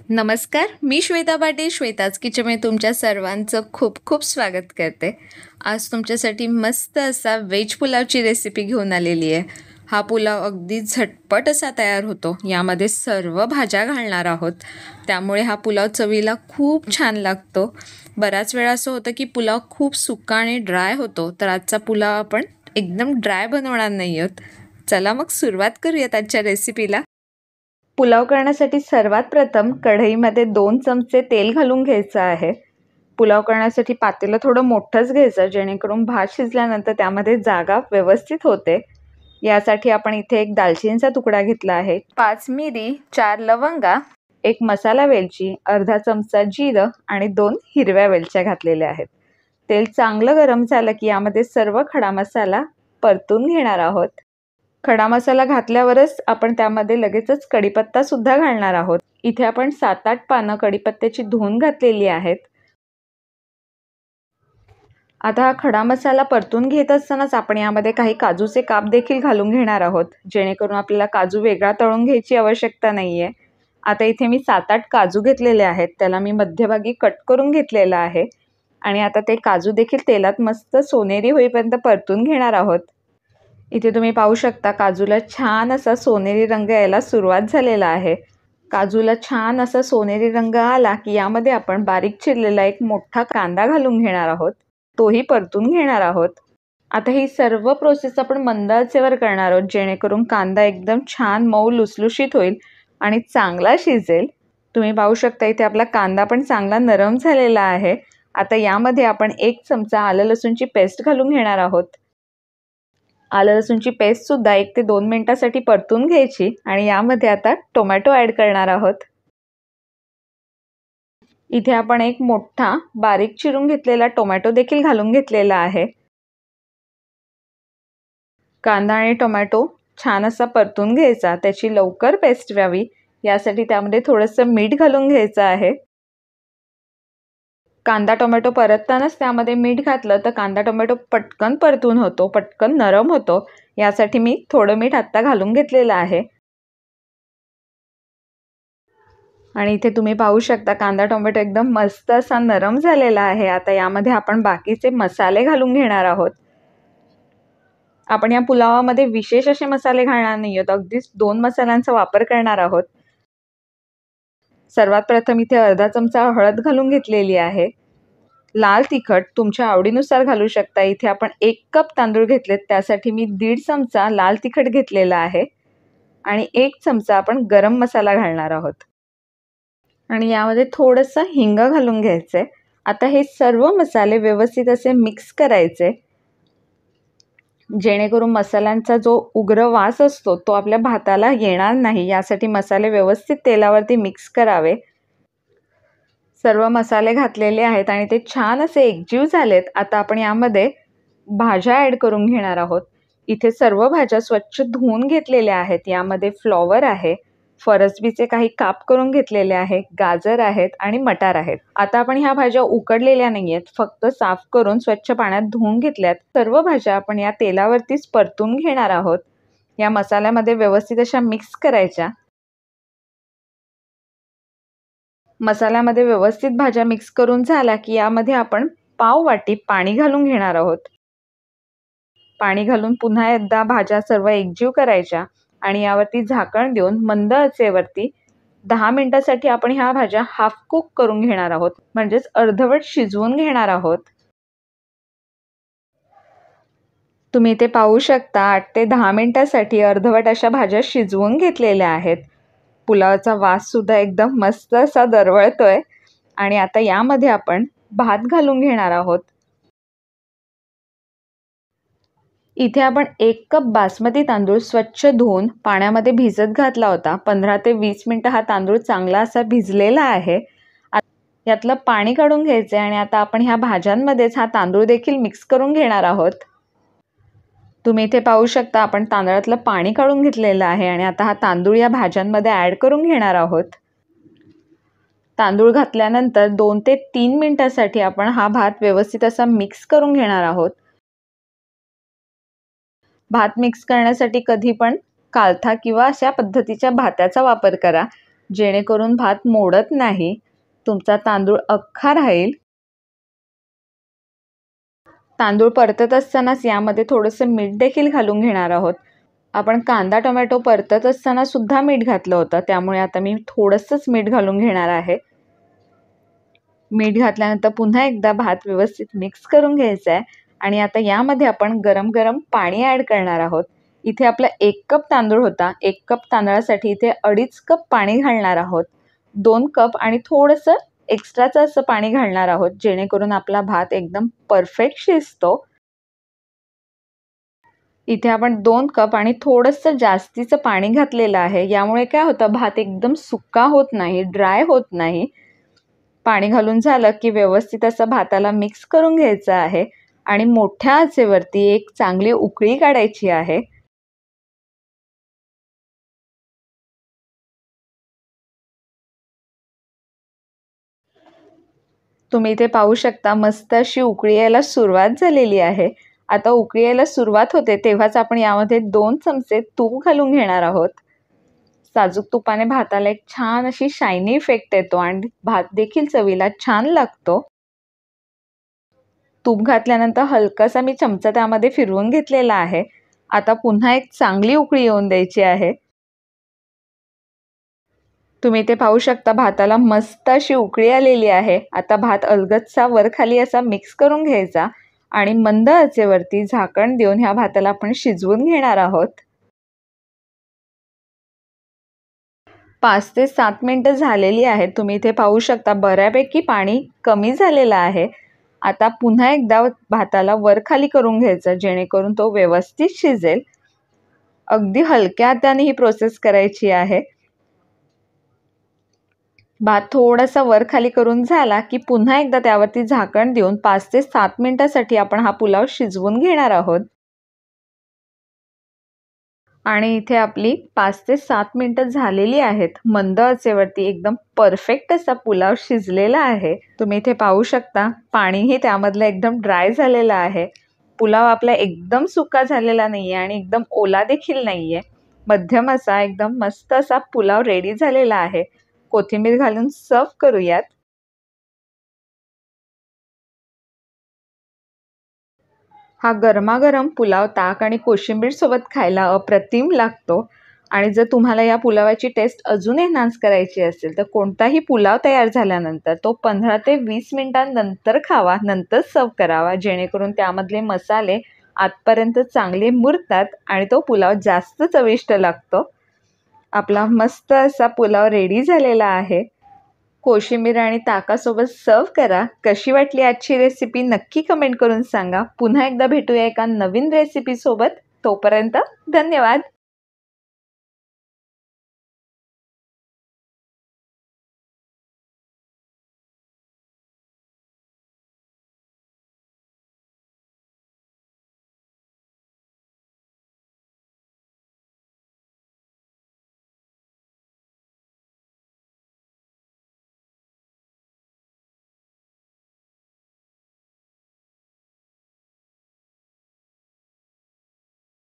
नमस्कार, मी श्वेता पाटील श्वेताज किचनमध्ये तुमच्या सर्वांचं खूप खूप स्वागत करते। आज तुमच्यासाठी मस्त असा व्हेज पुलावची रेसिपी घेऊन आलेली आहे। हा पुलाव अगदी झटपट असा तयार होतो। यामध्ये सर्व भाज्या घालणार आहोत, त्यामुळे हा पुलाव चवीला खूप छान लागतो। बराच वेळा असं होतं की पुलाव खूप सुका आणि ड्राय होतो, तर आजचा पुलाव आपण एकदम ड्राय बनवणार नाही आहोत। चला मग सुरुवात करूयात आजच्या रेसिपीला। पुलाव करण्यासाठी सर्वात प्रथम कढईमध्ये 2 चमचे तेल घालून घ्यायचं आहे। पुलाव करण्यासाठी पातेलं थोडं मोठंच घ्यायचं, जेणेकरून भात शिजल्यानंतर त्यामध्ये जागा व्यवस्थित होते। यासाठी आपण इथे एक दालचिनीचा तुकडा घेतला आहे, 5 मिरी, 4 लवंगा, एक मसाला वेलची, अर्धा चमचा जिरं आणि 2 हिरव्या वेलच्या घातलेल्या आहेत। तेल चांगलं गरम झालं की यामध्ये सर्व खडा मसाला परतून घेणार आहोत। खडा मसाला घातल्यावरच आपण त्यामध्ये लगेचच कढीपत्ता सुद्धा घालणार आहोत। इथे आपण 7-8 पानं कढीपत्त्याची धुवून घातलेली आहेत। आता हा खडा मसाला परतून घेत असतानाच आपण यामध्ये काही काजूचे काप देखील घालून घेणार आहोत, जेणेकरून आपल्याला काजू वेगळा तळून घ्यायची आवश्यकता नाहीये। आता इथे मी 7-8 काजू घेतलेले आहेत, त्याला मी मध्यभागी कट करून घेतलेला आहे आणि आता ते काजू देखील तेलात मस्त सोनेरी होईपर्यंत परतून घेणार आहोत। इथे तुम्ही पाहू शकता काजूला छान असा सोनेरी रंग यायला सुरुवात झालेला आहे। काजूला छान असा सोनेरी रंग आला की यामध्ये आपण बारीक चिरलेला एक मोठा कांदा घालून घेणार आहोत, तोही परतून घेणार आहोत। आता ही सर्व प्रोसेस आपण मंद आचेवर करणार आहोत, जेणेकरून कांदा एकदम छान मऊ लुसलुशीत होईल आणि चांगला शिजेल। तुम्ही पाहू शकता इथे आपला कांदा पण चांगला नरम झालेला आहे। आता यामध्ये आपण 1 चमचा आलं लसूणची पेस्ट घालून घेणार आहोत। आलं लसूणची पेस्ट सुद्धा 1 ते 2 मिनिटांसाठी परतून घ्यायची आणि यामध्ये आता टोमॅटो ॲड करणार आहोत। इथे आपण एक मोठा बारीक चिरून घेतलेला टोमॅटो देखील घालून घेतलेला आहे। कांदा आणि टोमॅटो छान असा परतून घ्यायचा, त्याची लवकर पेस्ट व्हावी यासाठी त्यामध्ये थोडंसं मीठ घालून घ्यायचं आहे। कांदा टोमॅटो परततानाच त्यामध्ये मीठ घातलं तर कांदा टोमॅटो पटकन परतून होतो, पटकन नरम होतो। यासाठी मी थोडं मीठ आत्ता घालून घेतलेलं आहे आणि इथे तुम्ही पाहू शकता कांदा टोमॅटो एकदम मस्त असा नरम झालेला आहे। आता यामध्ये आपण बाकीचे मसाले घालून घेणार आहोत। आपण या पुलावामध्ये विशेष असे मसाले घालणार नाही आहोत, अगदीच 2 मसाल्यांचा वापर करणार आहोत। सर्वात प्रथम इथे अर्धा चमचा हळद घालून घेतलेली आहे। लाल तिखट तुमच्या आवडीनुसार घालू शकता। इथे आपण 1 कप तांदूळ घेतलेत, त्यासाठी मी 1.5 चमचा लाल तिखट घेतलेला आहे आणि 1 चमचा आपण गरम मसाला घालणार आहोत आणि यामध्ये थोडंसं हिंग घालून घ्यायचे। आता हे सर्व मसाले व्यवस्थित असे मिक्स करायचे, जेणेकरून मसाल्यांचा जो उग्र वास असतो तो आपल्या भाताला येणार नाही। यासाठी मसाले व्यवस्थित तेलावरती मिक्स करावे। सर्व मसाले घातलेले आहेत आणि ते छान असे एकजीव झालेत। आता आपण यामध्ये भाज्या ॲड करून घेणार आहोत। इथे सर्व भाज्या स्वच्छ धुवून घेतलेल्या आहेत। यामध्ये फ्लॉवर आहे, फरसबीचे काही काप करून घेतलेले आहे, गाजर आहेत आणि मटार आहेत। आता आपण ह्या भाज्या उकडलेल्या नाही आहेत, फक्त साफ करून स्वच्छ पाण्यात धुवून घेतल्यात। सर्व भाज्या आपण या तेलावरतीच परतून घेणार आहोत। या मसाल्यामध्ये व्यवस्थित अशा मिक्स करायच्या। मसाल्यामध्ये व्यवस्थित भाज्या मिक्स करून झाल्या की यामध्ये आपण पाव वाटी पाणी घालून घेणार आहोत। पाणी घालून पुन्हा एकदा भाज्या सर्व एकजीव करायच्या आणि यावरती झाकण देऊन मंद आचेवरती 10 मिनिटांसाठी आपण ह्या भाज्या हाफ कुक करून घेणार आहोत, म्हणजेच अर्धवट शिजवून घेणार आहोत। तुम्ही इथे पाहू शकता 8 ते 10 मिनिटांसाठी अर्धवट अशा भाज्या शिजवून घेतलेल्या आहेत। पुलावाचा वास सुद्धा एकदम मस्त असा दरवळतोय आणि आता यामध्ये आपण भात घालून घेणार आहोत। इथे आपण 1 कप बासमती तांदूळ स्वच्छ धुवून पाण्यामध्ये भिजत घातला होता। 15 ते 20 मिनिटं हा तांदूळ चांगला असा भिजलेला आहे। यातलं पाणी काढून घ्यायचे आणि आता आपण ह्या भाज्यांमध्येच हा तांदूळ देखील मिक्स करून घेणार आहोत। तुम्ही इथे पाहू शकता आपण तांदळातलं पाणी काढून घेतलेलं आहे आणि आता हा तांदूळ या भाज्यांमध्ये ॲड करून घेणार आहोत। तांदूळ घातल्यानंतर 2 ते 3 मिनिटांसाठी आपण हा भात व्यवस्थित असा मिक्स करून घेणार आहोत। भात मिक्स करण्यासाठी कधी पण कालथा किंवा अशा पद्धतीच्या भात्याचा वापर करा, जेणेकरून भात मोडत नाही, तुमचा तांदूळ अख्खा राहील. तांदूळ परतत असतानाच यामध्ये थोडंसं मीठ देखील घालून घेणार आहोत. आपण कांदा टोमॅटो परतत असताना सुद्धा मीठ घातलं होतं, त्यामुळे आता मी थोडंसंच मीठ घालून घेणार आहे. मीठ घातल्यानंतर पुन्हा एकदा भात व्यवस्थित मिक्स करून घ्यायचा आहे आणि आता यामध्ये आपण गरम गरम पाणी ॲड करणार आहोत. इथे आपला 1 कप तांदूळ होता, 1 कप तांदळासाठी इथे 2.5 कप पाणी घालणार आहोत. 2 कप आणि थोडंसं एक्स्ट्राचं असं पाणी घालणार आहोत, जेणेकरून आपला भात एकदम परफेक्ट शिजतो. इथे आपण 2 कप आणि थोडंसं जास्तीचं पाणी घातलेलं आहे. यामुळे काय होतं, भात एकदम सुका होत नाही, ड्राय होत नाही. पाणी घालून झालं की व्यवस्थित असं भाताला मिक्स करून घ्यायचं आहे आणि मोठ्या आचेवरती एक चांगली उकळी काढायची आहे. तुम्ही इथे पाहू शकता मस्त अशी उकळी यायला सुरुवात झालेली आहे. आता उकळी यायला सुरुवात होते तेव्हाच आपण यामध्ये 2 चमचे तूप घालून घेणार आहोत. साजूक तुपाने भाताला एक छान अशी शायनी इफेक्ट येतो आणि भात देखील चवीला छान लागतो. तूप घातल्यानंतर हलकासा मी चमचा त्यामध्ये फिरवून घेतलेला आहे. आता पुन्हा एक चांगली उकळी येऊन द्यायची आहे. तुम्ही ते पाहू शकता भाताला मस्त अशी उकळी आलेली आहे. आता भात अलगदचा वर खाली असा मिक्स करून घ्यायचा आणि मंद आचेवरती झाकण देऊन ह्या भाताला आपण शिजवून घेणार आहोत. 5 ते 7 मिनिटं झालेली आहेत. तुम्ही इथे पाहू शकता बऱ्यापैकी पाणी कमी झालेलं आहे. आता पुन्हा एकदा भाताला वर खाली करून घ्यायचं, जेणेकरून तो व्यवस्थित शिजेल. अगदी हलक्या हाताने ही प्रोसेस करायची आहे. भात थोडासा वर खाली करून झाला की पुन्हा एकदा त्यावरती झाकण देऊन 5 ते 7 मिनिटासाठी आपण हा पुलाव शिजवून घेणार आहोत. आणि इथे आपली 5 ते 7 मिनिटं झालेली आहेत. मंद आचेवरती एकदम परफेक्ट असा पुलाव शिजलेला आहे. तुम्ही इथे पाहू शकता पाणीही त्यामधलं एकदम ड्राय झालेलं आहे. पुलाव आपला एकदम सुका झालेला नाही आहे आणि एकदम ओला देखील नाही आहे. मध्यम असा एकदम मस्त असा पुलाव रेडी झालेला आहे. कोथिंबीर घालून सर्व करूयात. हा गरमागरम पुलाव ताक आणि कोशिंबीर सोबत खायला अप्रतिम लागतो. आणि जर तुम्हाला या पुलावाची टेस्ट अजून एन्हान्स करायची असेल तर कोणताही पुलाव तयार झाल्यानंतर तो 15 ते 20 मिनिटांनंतर खावा, नंतर सर्व करावा, जेणेकरून त्यामधले मसाले आतपर्यंत चांगले मुरतात आणि तो पुलाव जास्त चविष्ट लागतो. आपला मस्त असा पुलाव रेडी झालेला आहे. कोशिंबीर आणि ताकासोबत सर्व करा. कशी वाटली आजची रेसिपी नक्की कमेंट करून सांगा. पुन्हा एकदा भेटूया एका नवीन रेसिपीसोबत. तोपर्यंत धन्यवाद.